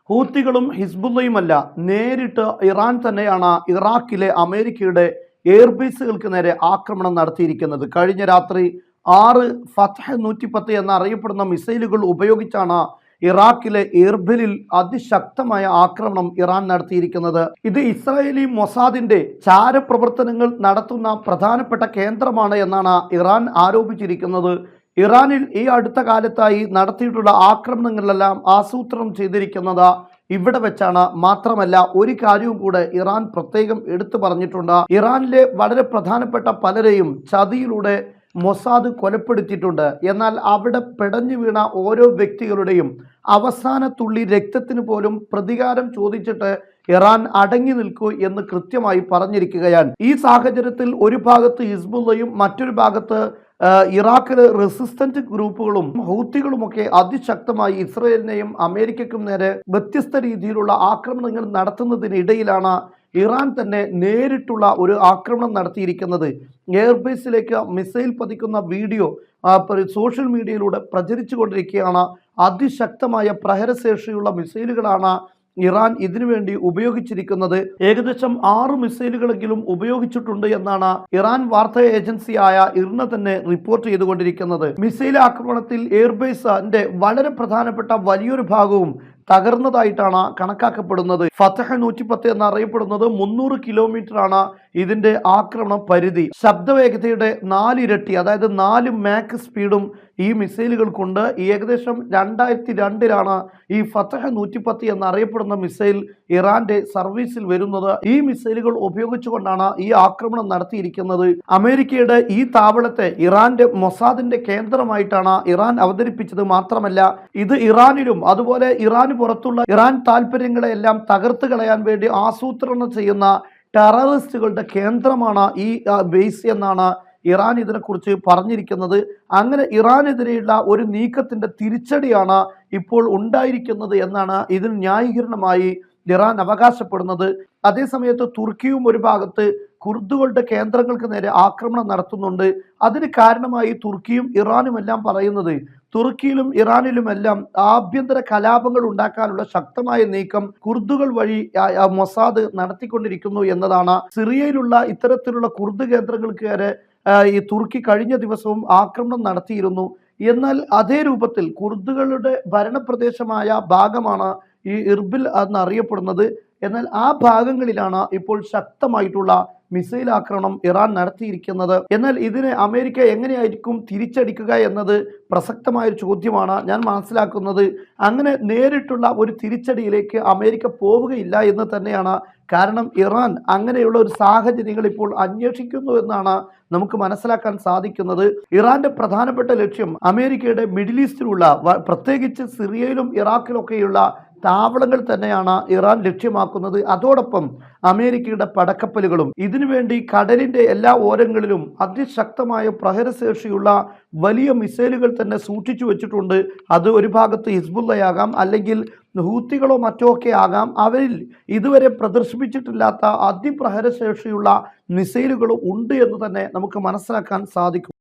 ഹൂത്തികളും ഹിസ്ബുള്ളയുമല്ല, നേരിട്ട് ഇറാൻ തന്നെയാണ് ഇറാഖിലെ അമേരിക്കയുടെ എയർബേസുകൾക്ക് നേരെ ആക്രമണം നടത്തിയിരിക്കുന്നത്. കഴിഞ്ഞ രാത്രി 6 ഫത്ഹ് 110 എന്നറിയപ്പെടുന്ന മിസൈലുകൾ ഉപയോഗിച്ചാണ് ഇറാഖിലെ എർബിലിൽ അതിശക്തമായ ആക്രമണം ഇറാൻ നടത്തിയിരിക്കുന്നത്. ഇത് ഇസ്രായേലി മൊസാദിന്റെ ചാരപ്രവർത്തനങ്ങൾ നടത്തുന്ന പ്രധാനപ്പെട്ട കേന്ദ്രമാണ് എന്നാണ് ഇറാൻ ആരോപിച്ചിരിക്കുന്നത്. ഇറാനിൽ ഈ അടുത്ത കാലത്തായി നടത്തിയിട്ടുള്ള ആക്രമണങ്ങളിലെല്ലാം ആസൂത്രണം ചെയ്തിരിക്കുന്നത് ഇവിടെ വെച്ചാണ്. മാത്രമല്ല, ഒരു കാര്യവും കൂടെ ഇറാൻ പ്രത്യേകം എടുത്തു പറഞ്ഞിട്ടുണ്ട്. ഇറാനിലെ വളരെ പ്രധാനപ്പെട്ട പലരെയും ചതിയിലൂടെ മൊസാദ് കൊലപ്പെടുത്തിയിട്ടുണ്ട്. എന്നാൽ അവിടെ പിടഞ്ഞു വീണ ഓരോ വ്യക്തികളുടെയും അവസാന തുള്ളി രക്തത്തിന് പോലും പ്രതികാരം ചോദിച്ചിട്ട് ഇറാൻ അടങ്ങി നിൽക്കൂ എന്ന് കൃത്യമായി പറഞ്ഞിരിക്കുകയാണ്. ഈ സാഹചര്യത്തിൽ ഒരു ഭാഗത്ത് ഹിസ്ബുള്ളയും മറ്റൊരു ഭാഗത്ത് ഇറാഖിലെ റെസിസ്റ്റന്റ് ഗ്രൂപ്പുകളും ഹൂത്തികളുമൊക്കെ അതിശക്തമായി ഇസ്രയേലിനെയും അമേരിക്കയ്ക്കും നേരെ വ്യത്യസ്ത രീതിയിലുള്ള ആക്രമണങ്ങൾ നടത്തുന്നതിനിടയിലാണ് ഇറാൻ തന്നെ നേരിട്ടുള്ള ഒരു ആക്രമണം നടത്തിയിരിക്കുന്നത്. എയർബേസിലേക്ക് മിസൈൽ പതിക്കുന്ന വീഡിയോ സോഷ്യൽ മീഡിയയിലൂടെ പ്രചരിച്ചു കൊണ്ടിരിക്കുകയാണ്. അതിശക്തമായ പ്രഹരശേഷിയുള്ള മിസൈലുകളാണ് ഇറാൻ ഇതിനുവേണ്ടി ഉപയോഗിച്ചിരിക്കുന്നത്. ഏകദേശം 6 മിസൈലുകളെങ്കിലും ഉപയോഗിച്ചിട്ടുണ്ട് എന്നാണ് ഇറാൻ വാർത്താ ഏജൻസിയായ ഇർന തന്നെ റിപ്പോർട്ട് ചെയ്തുകൊണ്ടിരിക്കുന്നത്. മിസൈൽ ആക്രമണത്തിൽ എയർബേസിന്റെ വളരെ പ്രധാനപ്പെട്ട വലിയൊരു ഭാഗവും തകർന്നതായിട്ടാണ് കണക്കാക്കപ്പെടുന്നത്. ഫതഹ് 110 എന്നറിയപ്പെടുന്നത് 300 കിലോമീറ്റർ ആണ് ഇതിന്റെ ആക്രമണ പരിധി. ശബ്ദവേഗതയുടെ 4 ഇരട്ടി, അതായത് 4 മാക്ക് സ്പീഡും ഈ മിസൈലുകൾക്കുണ്ട്. ഏകദേശം 2002 ഈ ഫതഹ് 110 എന്നറിയപ്പെടുന്ന മിസൈൽ ഇറാന്റെ സർവീസിൽ വരുന്നത്. ഈ മിസൈലുകൾ ഉപയോഗിച്ചുകൊണ്ടാണ് ഈ ആക്രമണം നടത്തിയിരിക്കുന്നത്. അമേരിക്കയുടെ ഈ താവളത്തെ ഇറാന്റെ മൊസാദിന്റെ കേന്ദ്രമായിട്ടാണ് ഇറാൻ അവതരിപ്പിച്ചത്. മാത്രമല്ല, ഇത് ഇറാനിലും അതുപോലെ ഇറാന് പുറത്തുള്ള ഇറാൻ താല്പര്യങ്ങളെ എല്ലാം തകർത്ത് കളയാൻ വേണ്ടി ആസൂത്രണം ചെയ്യുന്ന ടെററിസ്റ്റുകളുടെ കേന്ദ്രമാണ് ഈ ബേസ് എന്നാണ് ഇറാൻ ഇതിനെക്കുറിച്ച് പറഞ്ഞിരിക്കുന്നത്. അങ്ങനെ ഇറാനെതിരെയുള്ള ഒരു നീക്കത്തിന്റെ തിരിച്ചടിയാണ് ഇപ്പോൾ ഉണ്ടായിരിക്കുന്നത് എന്നാണ് ഇതിന് ന്യായീകരണമായി ഇറാൻ അവകാശപ്പെടുന്നത്. അതേസമയത്ത് തുർക്കിയും ഒരു ഭാഗത്ത് കുർദുകളുടെ കേന്ദ്രങ്ങൾക്ക് നേരെ ആക്രമണം നടത്തുന്നുണ്ട്. അതിന് കാരണമായി തുർക്കിയും ഇറാനുമെല്ലാം പറയുന്നത് തുർക്കിയിലും ഇറാനിലുമെല്ലാം ആഭ്യന്തര കലാപങ്ങൾ ഉണ്ടാക്കാനുള്ള ശക്തമായ നീക്കം കുർദുകൾ വഴി മൊസാദ് നടത്തിക്കൊണ്ടിരിക്കുന്നു എന്നതാണ്. സിറിയയിലുള്ള ഇത്തരത്തിലുള്ള കുർദ് കേന്ദ്രങ്ങൾക്ക് നേരെ ഈ തുർക്കി കഴിഞ്ഞ ദിവസവും ആക്രമണം നടത്തിയിരുന്നു. എന്നാൽ അതേ രൂപത്തിൽ കുർദുകളുടെ ഭരണപ്രദേശമായ ഭാഗമാണ് ഈ ഇർബിൽ എന്നറിയപ്പെടുന്നത്. എന്നാൽ ആ ഭാഗങ്ങളിലാണ് ഇപ്പോൾ ശക്തമായിട്ടുള്ള മിസൈൽ ആക്രമണം ഇറാൻ നടത്തിയിരിക്കുന്നത്. എന്നാൽ ഇതിനെ അമേരിക്ക എങ്ങനെയായിരിക്കും തിരിച്ചടിക്കുക എന്നത് പ്രസക്തമായ ഒരു ചോദ്യമാണ്. ഞാൻ മനസ്സിലാക്കുന്നത് അങ്ങനെ നേരിട്ടുള്ള ഒരു തിരിച്ചടിയിലേക്ക് അമേരിക്ക പോവുകയില്ല എന്ന് തന്നെയാണ്. കാരണം ഇറാൻ അങ്ങനെയുള്ള ഒരു സാഹചര്യങ്ങൾ ഇപ്പോൾ അന്വേഷിക്കുന്നു എന്നാണ് നമുക്ക് മനസ്സിലാക്കാൻ സാധിക്കുന്നത്. ഇറാന്റെ പ്രധാനപ്പെട്ട ലക്ഷ്യം അമേരിക്കയുടെ മിഡിൽ ഈസ്റ്റിലുള്ള പ്രത്യേകിച്ച് സിറിയയിലും ഇറാഖിലൊക്കെയുള്ള താവളങ്ങൾ തന്നെയാണ് ഇറാൻ ലക്ഷ്യമാക്കുന്നത്. അതോടൊപ്പം അമേരിക്കയുടെ പടക്കപ്പലുകളും. ഇതിനുവേണ്ടി കടലിന്റെ എല്ലാ ഓരങ്ങളിലും അതിശക്തമായ പ്രഹരശേഷിയുള്ള വലിയ മിസൈലുകൾ തന്നെ സൂക്ഷിച്ചു വെച്ചിട്ടുണ്ട്. അത് ഒരു ഭാഗത്ത് ഹിസ്ബുള്ളയാകാം, അല്ലെങ്കിൽ ഹൂത്തികളോ മറ്റോ ഒക്കെ ആകാം. അവരിൽ ഇതുവരെ പ്രദർശിപ്പിച്ചിട്ടില്ലാത്ത അതിപ്രഹരശേഷിയുള്ള മിസൈലുകളും ഉണ്ട് എന്ന് തന്നെ നമുക്ക് മനസ്സിലാക്കാൻ സാധിക്കും.